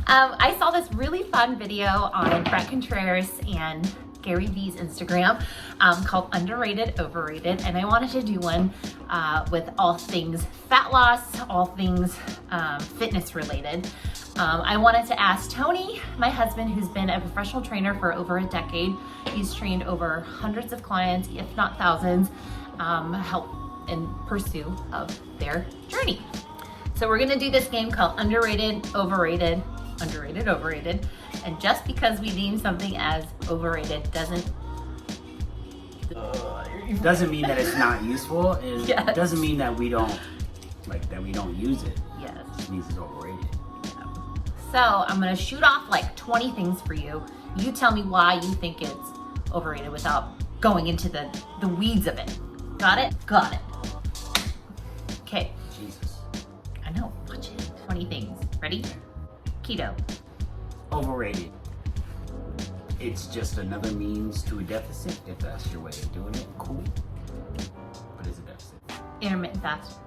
I saw this really fun video on Brett Contreras and Gary Vee's Instagram called Underrated, Overrated, and I wanted to do one with all things fat loss, all things fitness related. I wanted to ask Tony, my husband, who's been a professional trainer for over a decade. He's trained over hundreds of clients, if not thousands, help in pursuit of their journey. So we're gonna do this game called Underrated, Overrated, Underrated, Overrated. And just because we deem something as overrated doesn't mean that it's not useful. It Yes. doesn't mean that we don't use it. Yes. It just means it's overrated. So I'm gonna shoot off like 20 things for you. You tell me why you think it's overrated without going into the weeds of it. Got it? Got it. Okay. Jesus. I know, watch it. 20 things. Ready? Keto. Overrated. It's just another means to a deficit. If that's your way of doing it, cool. But it's a deficit. Intermittent fast.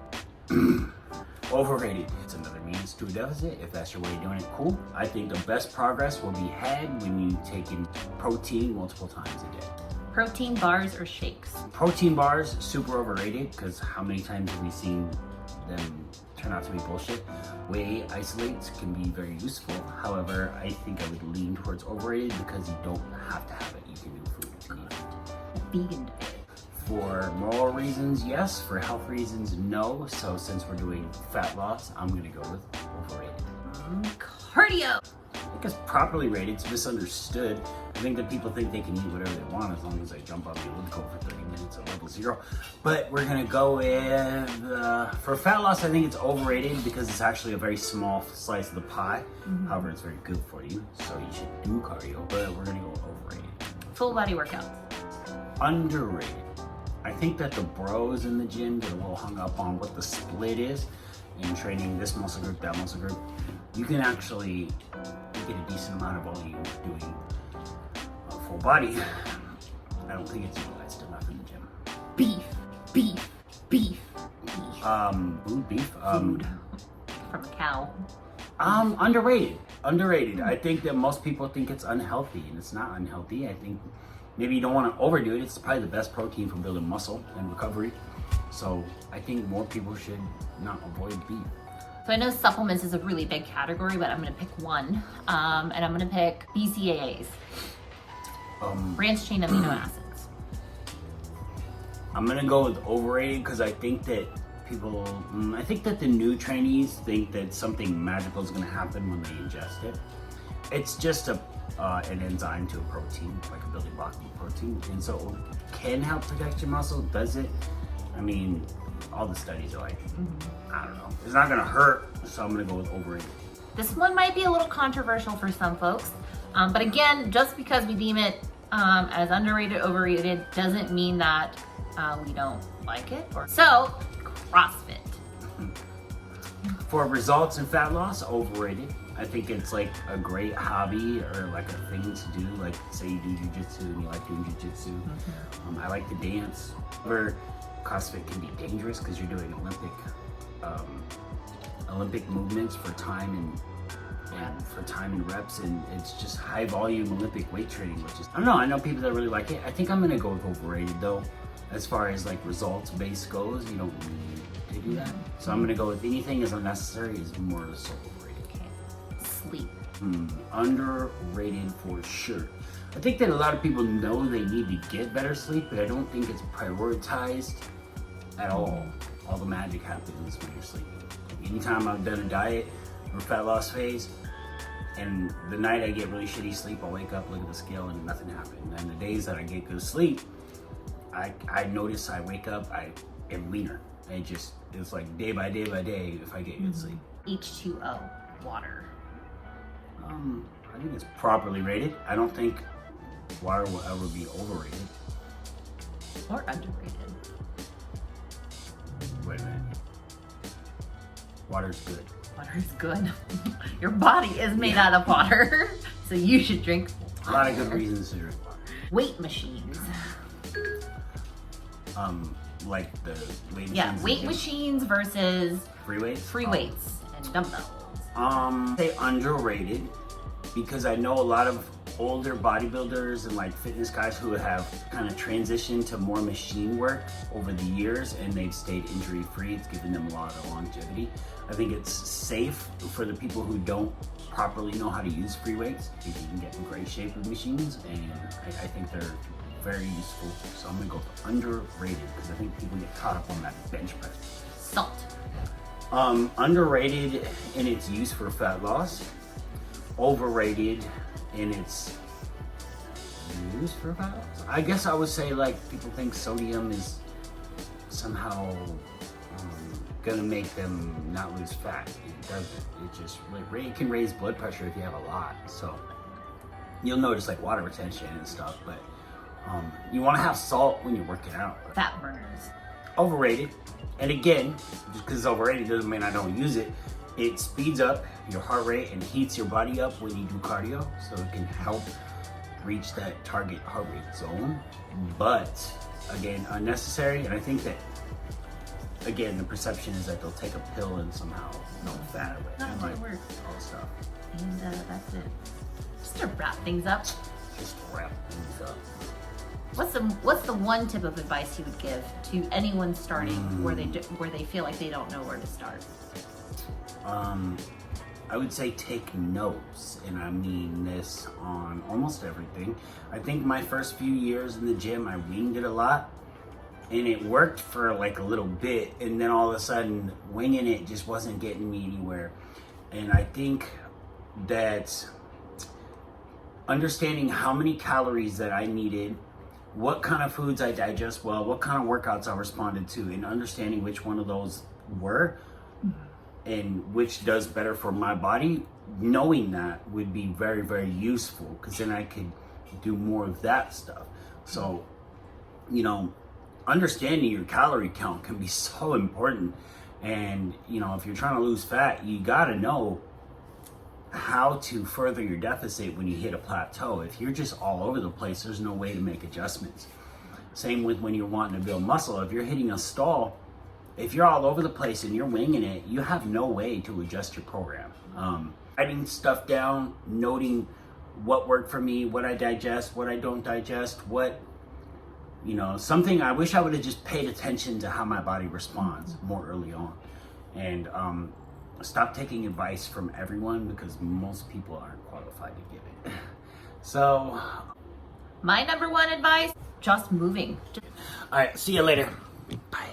Overrated. It's another means to a deficit. If that's your way of doing it, cool. I think the best progress will be had when you take in protein multiple times a day. Protein bars or shakes? Protein bars, super overrated, because how many times have we seen them turn out to be bullshit? Whey isolates can be very useful. However, I think I would lean towards overrated because you don't have to have it. You can do food. Vegan diet. For moral reasons, yes. For health reasons, no. So since we're doing fat loss, I'm gonna go with overrated. Cardio. I think it's properly rated. It's misunderstood. I think that people think they can eat whatever they want as long as they jump on the elliptical for 30 minutes at level 0. But we're gonna go with, for fat loss, I think it's overrated because it's actually a very small slice of the pie. However, it's very good for you, so you should do cardio, but we're gonna go overrated. Full body workouts. Underrated. I think that the bros in the gym get a little hung up on what the split is in training this muscle group, that muscle group. You can actually get a decent amount of volume doing a full body. I don't think it's utilized enough in the gym. Beef. Beef. Food from a cow. Underrated. I think that most people think it's unhealthy, and it's not unhealthy. I think maybe you don't want to overdo it. It's probably the best protein for building muscle and recovery. So I think more people should not avoid beef. So I know supplements is a really big category, but I'm gonna pick one, and I'm gonna pick BCAAs. Branched chain amino acids. I'm gonna go with overrated because I think that the new trainees think that something magical is gonna happen when they ingest it. It's just an enzyme to a protein, like a building block of a protein, and so it can help protect your muscle. Does it? I mean, all the studies are like, I don't know. It's not gonna hurt, so I'm gonna go with overrated. This one might be a little controversial for some folks, but again, just because we deem it as underrated, overrated, doesn't mean that we don't like it. So, CrossFit. For results in fat loss, overrated. I think it's like a great hobby or like a thing to do. Like say you do jiu-jitsu and you like doing jiu-jitsu. I like to dance. Where CrossFit can be dangerous because you're doing Olympic movements for time and reps, and it's just high volume Olympic weight training, which is, I don't know, I know people that really like it. I think I'm gonna go with overrated though. As far as like results based goes, you don't need to do that. So I'm gonna go with anything as unnecessary is more so overrated. Okay. Sleep. Underrated for sure. I think that a lot of people know they need to get better sleep, but I don't think it's prioritized at all. All the magic happens when you're sleeping. Anytime I've done a diet or fat loss phase, and the night I get really shitty sleep, I'll wake up, look at the scale, and nothing happened. And the days that I get good sleep, I notice I wake up, I am leaner. It's like day by day by day if I get good sleep. H2O, water. I think it's properly rated. I don't think water will ever be overrated. Or underrated. Wait a minute. Water's good. Water is good. Your body is made out of water, so you should drink water. A lot of good reasons to drink water. Weight machines. Like the weight machines. Yeah, weight machines versus free weights. Free weights and dumbbells. Say underrated, because I know a lot of older bodybuilders and like fitness guys who have kind of transitioned to more machine work over the years, and they've stayed injury free. It's given them a lot of longevity. I think it's safe for the people who don't properly know how to use free weights. You can get in great shape with machines, and I think they're very useful. So I'm gonna go for underrated, because I think people get caught up on that bench press. Salt. Underrated in its use for fat loss. Overrated in its use for fat loss. I guess I would say, like, people think sodium is somehow gonna make them not lose fat. It doesn't. It just it can raise blood pressure if you have a lot. So you'll notice like water retention and stuff, but you want to have salt when you're working out. Fat burners. Overrated. And again, just because it's overrated doesn't mean I don't use it. It speeds up your heart rate and heats your body up when you do cardio, so it can help reach that target heart rate zone. But again, unnecessary. And I think that, again, the perception is that they'll take a pill and somehow melt fat away. Not And gonna like work. all this stuff. And that's it. Just to wrap things up, Just wrap things up. what's the one tip of advice you would give to anyone starting where they feel like they don't know where to start? I would say take notes, and I mean this on almost everything. I think my first few years in the gym, I winged it a lot, and it worked for like a little bit, and then all of a sudden, winging it just wasn't getting me anywhere. And I think that understanding how many calories that I needed, what kind of foods I digest well, what kind of workouts I responded to, and understanding which one of those were and which does better for my body, knowing that would be very, very useful, because then I could do more of that stuff. So, you know, understanding your calorie count can be so important. And, you know, if you're trying to lose fat, you got to know how to further your deficit when you hit a plateau. If you're just all over the place, there's no way to make adjustments. Same with when you're wanting to build muscle. If you're hitting a stall, if you're all over the place and you're winging it, you have no way to adjust your program. Writing stuff down, noting what worked for me, what I digest, what I don't digest, something I wish I would have just paid attention to how my body responds more early on. And stop taking advice from everyone, because most people aren't qualified to give it. So, My number one advice, just moving. all right, see you later. Bye.